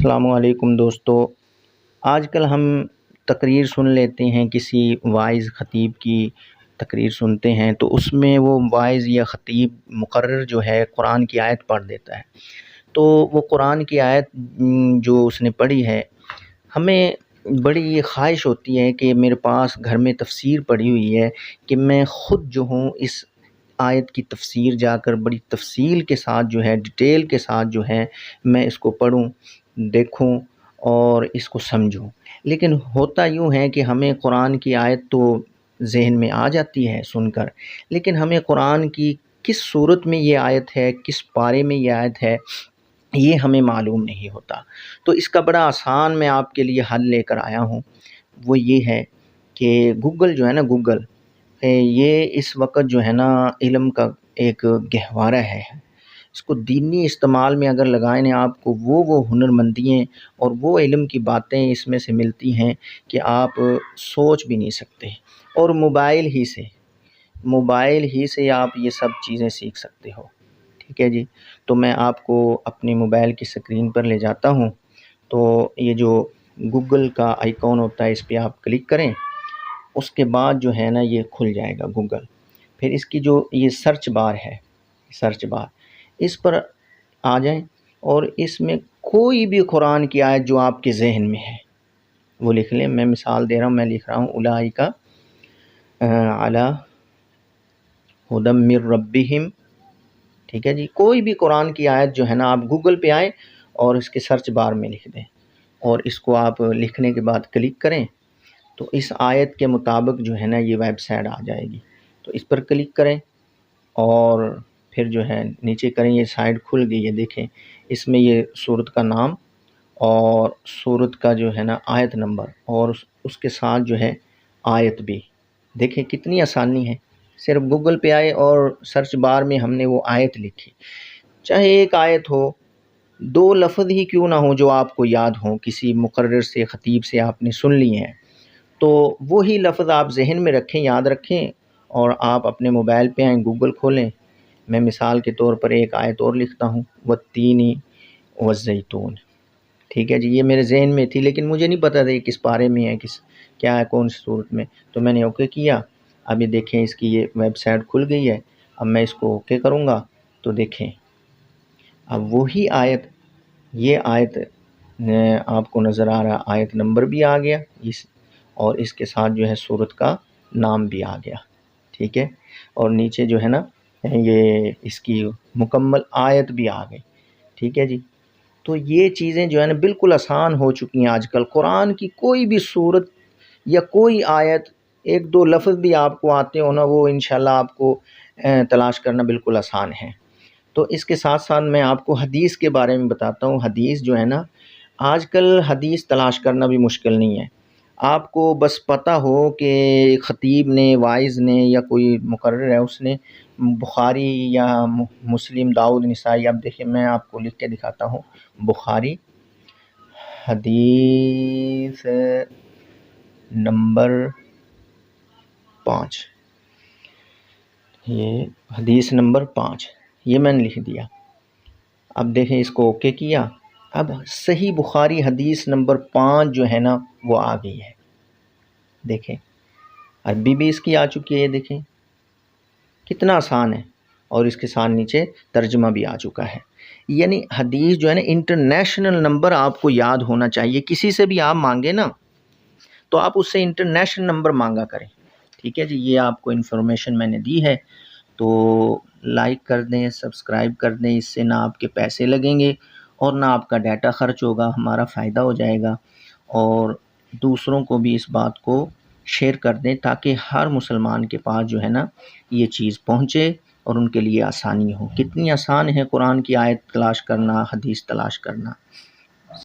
السلام علیکم دوستو، آج کل ہم تقریر سن لیتے ہیں، کسی وائز خطیب کی تقریر سنتے ہیں تو اس میں وہ وائز یا خطیب مقرر جو ہے قرآن کی آیت پڑھ دیتا ہے۔ تو وہ قرآن کی آیت جو اس نے پڑھی ہے، ہمیں بڑی یہ خواہش ہوتی ہے کہ میرے پاس گھر میں تفسیر پڑھی ہوئی ہے کہ میں خود جو ہوں اس آیت کی تفسیر جا کر بڑی تفصیل کے ساتھ جو ہے، ڈیٹیل کے ساتھ جو ہے میں اس کو پڑھوں، دیکھوں اور اس کو سمجھوں۔ لیکن ہوتا یوں ہے کہ ہمیں قرآن کی آیت تو ذہن میں آ جاتی ہے سن کر، لیکن ہمیں قرآن کی کس صورت میں یہ آیت ہے، کس پارے میں یہ آیت ہے، یہ ہمیں معلوم نہیں ہوتا۔ تو اس کا بڑا آسان میں آپ کے لیے حل لے کر آیا ہوں، وہ یہ ہے کہ گوگل جو ہے نا، گوگل یہ اس وقت جو ہے نا علم کا ایک گہوارہ ہے۔ اس کو دینی استعمال میں اگر لگائیں آپ کو وہ ہنرمندیاں اور وہ علم کی باتیں اس میں سے ملتی ہیں کہ آپ سوچ بھی نہیں سکتے، اور موبائل ہی سے آپ یہ سب چیزیں سیکھ سکتے ہو۔ ٹھیک ہے جی، تو میں آپ کو اپنی موبائل کی سکرین پر لے جاتا ہوں۔ تو یہ جو گوگل کا آئیکن ہوتا ہے اس پہ آپ کلک کریں، اس کے بعد جو ہے نا یہ کھل جائے گا گوگل۔ پھر اس کی جو یہ سرچ بار ہے، اس پر آ جائیں اور اس میں کوئی بھی قرآن کی آیت جو آپ کے ذہن میں ہے وہ لکھ لیں۔ میں مثال دے رہا ہوں، میں لکھ رہا ہوں اولئک علی ھدی من ربہم۔ ٹھیک ہے جی، کوئی بھی قرآن کی آیت جو ہے نا، آپ گوگل پہ آئیں اور اس کے سرچ بار میں لکھ دیں، اور اس کو آپ لکھنے کے بعد کلک کریں تو اس آیت کے مطابق جو ہے نا یہ ویب سائٹ آ جائے گی۔ تو اس پر کلک کریں اور پھر جو ہے نیچے کریں، یہ سائٹ کھل گئی ہے، دیکھیں اس میں یہ سورت کا نام اور سورت کا جو ہے نا آیت نمبر، اور اس کے ساتھ جو ہے آیت بھی۔ دیکھیں کتنی آسانی ہے، صرف گوگل پہ آئے اور سرچ بار میں ہم نے وہ آیت لکھی، چاہے ایک آیت ہو، 2 لفظ ہی کیوں نہ ہو جو آپ کو یاد ہوں، کسی مقرر سے، خطیب سے آپ نے سن لی ہیں، تو وہی لفظ آپ ذہن میں رکھیں، یاد رکھیں، اور آپ اپنے موبائل پہ آئیں، گوگل کھولیں۔ میں مثال کے طور پر ایک آیت اور لکھتا ہوں، والتین والزیتون۔ ٹھیک ہے جی، یہ میرے ذہن میں تھی لیکن مجھے نہیں پتا تھا یہ کس پارے میں ہے، کیا ہے، کون سی صورت میں، تو میں نے اوکے کیا۔ اب یہ دیکھیں اس کی یہ ویب سائٹ کھل گئی ہے۔ اب میں اس کو اوکے کروں گا تو دیکھیں اب وہی آیت، یہ آیت آپ کو نظر آ رہا، آیت نمبر بھی آ گیا اور اس کے ساتھ جو ہے سورت کا نام بھی آ گیا۔ ٹھیک ہے، اور نیچے جو ہے نا یہ اس کی مکمل آیت بھی آ گئی۔ ٹھیک ہے جی، تو یہ چیزیں جو ہے نا بالکل آسان ہو چکی ہیں آج کل۔ قرآن کی کوئی بھی صورت یا کوئی آیت، 1-2 لفظ بھی آپ کو آتے ہو نا، وہ انشاءاللہ آپ کو تلاش کرنا بالکل آسان ہے۔ تو اس کے ساتھ ساتھ میں آپ کو حدیث کے بارے میں بتاتا ہوں۔ حدیث جو ہے نا، آج کل حدیث تلاش کرنا بھی مشکل نہیں ہے۔ آپ کو بس پتہ ہو کہ خطیب نے، وائز نے یا کوئی مقرر ہے اس نے بخاری یا مسلم، داؤد، نسائی، اب دیکھیں میں آپ کو لکھ کے دکھاتا ہوں، بخاری حدیث نمبر 5، یہ حدیث نمبر 5 یہ میں نے لکھ دیا۔ اب دیکھیں اس کو اوکے کیا، اب صحیح بخاری حدیث نمبر 5 جو ہے نا وہ آ گئی ہے۔ دیکھیں عربی بھی اس کی آ چکی ہے، یہ دیکھیں کتنا آسان ہے، اور اس کے ساتھ نیچے ترجمہ بھی آ چکا ہے۔ یعنی حدیث جو ہے نا انٹرنیشنل نمبر آپ کو یاد ہونا چاہیے۔ کسی سے بھی آپ مانگے نا تو آپ اس سے انٹرنیشنل نمبر مانگا کریں۔ ٹھیک ہے جی، یہ آپ کو انفارمیشن میں نے دی ہے، تو لائک کر دیں، سبسکرائب کر دیں، اس سے نہ آپ کے پیسے لگیں گے اور نہ آپ کا ڈیٹا خرچ ہوگا، ہمارا فائدہ ہو جائے گا، اور دوسروں کو بھی اس بات کو شیئر کر دیں تاکہ ہر مسلمان کے پاس جو ہے نا یہ چیز پہنچے اور ان کے لیے آسانی ہو۔ کتنی آسان ہے قرآن کی آیت تلاش کرنا، حدیث تلاش کرنا۔